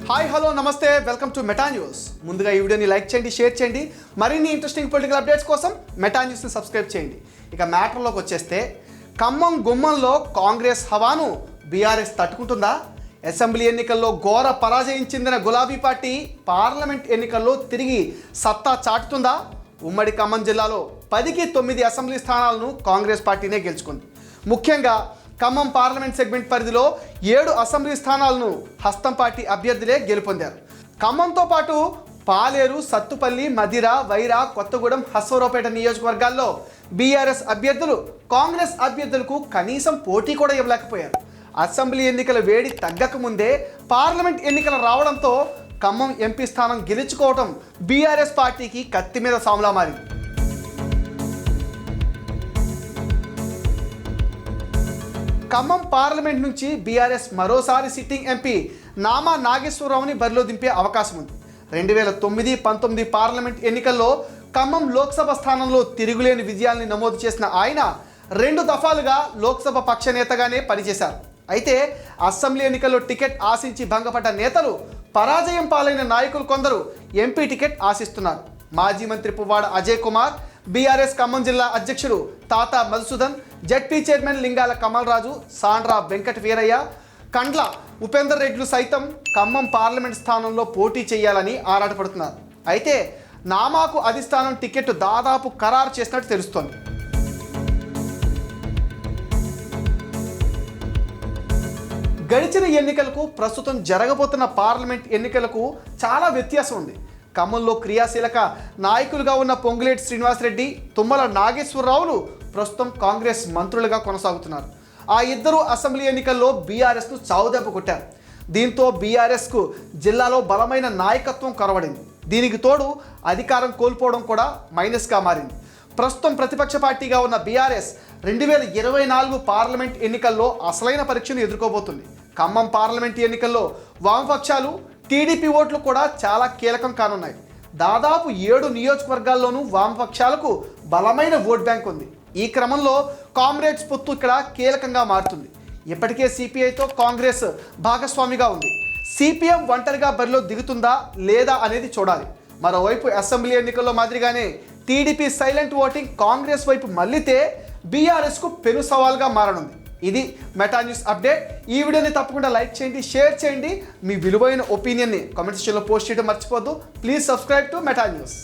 Hi hello నమస్తే welcome to meta news. ముందుగా ఈ వీడియోని లైక్ చేయండి, షేర్ చేయండి. మరిన్ని ఇంట్రెస్టింగ్ పొలిటికల్ అప్డేట్స్ కోసం మెటా న్యూస్ని సబ్స్క్రైబ్ చేయండి. ఇక మ్యాటర్లోకి వచ్చేస్తే ఖమ్మం గుమ్మంలో కాంగ్రెస్ హవాను బీఆర్ఎస్ తట్టుకుంటుందా? అసెంబ్లీ ఎన్నికల్లో ఘోర పరాజయం చెందిన గులాబీ పార్టీ పార్లమెంట్ ఎన్నికల్లో తిరిగి సత్తా చాటుతుందా? ఉమ్మడి ఖమ్మం జిల్లాలో 10కి 9 అసెంబ్లీ స్థానాలను కాంగ్రెస్ పార్టీనే గెలుచుకుంది. ముఖ్యంగా ఖమ్మం పార్లమెంట్ సెగ్మెంట్ పరిధిలో 7 అసెంబ్లీ స్థానాలను హస్తం పార్టీ అభ్యర్థులే గెలుపొందారు. ఖమ్మంతో పాటు పాలేరు, సత్తుపల్లి, మదిర, వైరా, కొత్తగూడెం, హస్సవరావుపేట నియోజకవర్గాల్లో బీఆర్ఎస్ అభ్యర్థులు కాంగ్రెస్ అభ్యర్థులకు కనీసం పోటీ కూడా ఇవ్వలేకపోయారు. అసెంబ్లీ ఎన్నికల వేడి తగ్గకముందే పార్లమెంట్ ఎన్నికలు రావడంతో ఖమ్మం ఎంపీ స్థానం గెలుచుకోవడం బీఆర్ఎస్ పార్టీకి కత్తి మీద సాములా మారింది. ఖమ్మం పార్లమెంట్ నుంచి బీఆర్ఎస్ మరోసారి సిట్టింగ్ ఎంపీ నామా నాగేశ్వరరావుని బరిలో దింపే అవకాశం ఉంది. 2009-19 పార్లమెంట్ ఎన్నికల్లో ఖమ్మం లోక్సభ స్థానంలో తిరుగులేని విజయాల్ని నమోదు చేసిన ఆయన 2 దఫాలుగా లోక్సభ పక్ష నేతగానే పనిచేశారు. అయితే అసెంబ్లీ ఎన్నికల్లో టికెట్ ఆశించి భంగపడ్డ నేతలు, పరాజయం పాలైన నాయకులు కొందరు ఎంపీ టికెట్ ఆశిస్తున్నారు. మాజీ మంత్రి పువ్వాడ అజయ్ కుమార్, బీఆర్ఎస్ ఖమ్మం జిల్లా అధ్యక్షుడు తాతా మధుసూదన్, జడ్పీ చైర్మన్ లింగాల కమల్ రాజు, సాండ్రా వెంకట వీరయ్య, కండ్ల ఉపేందర్ రెడ్డిలు సైతం ఖమ్మం పార్లమెంట్ స్థానంలో పోటీ చేయాలని ఆరాటపడుతున్నారు. అయితే నామాకు అధిష్టానం టికెట్ దాదాపు ఖరారు చేసినట్టు తెలుస్తోంది. గడిచిన ఎన్నికలకు ప్రస్తుతం జరగబోతున్న పార్లమెంట్ ఎన్నికలకు చాలా వ్యత్యాసం ఉంది. ఖమ్మంలో క్రియాశీలక నాయకులుగా ఉన్న పొంగులేటి శ్రీనివాసరెడ్డి, తుమ్మల నాగేశ్వరరావులు ప్రస్తుతం కాంగ్రెస్ మంత్రులుగా కొనసాగుతున్నారు. ఆ ఇద్దరు అసెంబ్లీ ఎన్నికల్లో బీఆర్ఎస్ను చావుదెబ్బ కొట్టారు. దీంతో బీఆర్ఎస్కు జిల్లాలో బలమైన నాయకత్వం కొరవడింది. దీనికి తోడు అధికారం కోల్పోవడం కూడా మైనస్గా మారింది. ప్రస్తుతం ప్రతిపక్ష పార్టీగా ఉన్న బీఆర్ఎస్ 2024 పార్లమెంట్ ఎన్నికల్లో అసలైన పరీక్షను ఎదుర్కోబోతుంది. ఖమ్మం పార్లమెంట్ ఎన్నికల్లో వామపక్షాలు, టీడీపీ ఓట్లు కూడా చాలా కీలకం కానున్నాయి. దాదాపు 7 నియోజకవర్గాల్లోనూ వామపక్షాలకు బలమైన ఓట్ బ్యాంక్ ఉంది. ఈ క్రమంలో కామ్రేడ్స్ పొత్తు ఇక్కడ కీలకంగా మారుతుంది. ఇప్పటికే సిపిఐతో కాంగ్రెస్ భాగస్వామిగా ఉంది. సిపిఎం ఒంటరిగా బరిలో దిగుతుందా లేదా అనేది చూడాలి. మరోవైపు అసెంబ్లీ ఎన్నికల్లో మాదిరిగానే టీడీపీ సైలెంట్ ఓటింగ్ కాంగ్రెస్ వైపు మళ్ళితే బీఆర్ఎస్కు పెను సవాల్గా మారనుంది. ఇది మెటా న్యూస్ అప్డేట్. ఈ వీడియోని తప్పకుండా లైక్ చేయండి, షేర్ చేయండి. మీ విలువైన ఒపీనియన్ని కామెంట్ సెక్షన్లో పోస్ట్ చేయడం మర్చిపోద్దు. Please subscribe to meta news.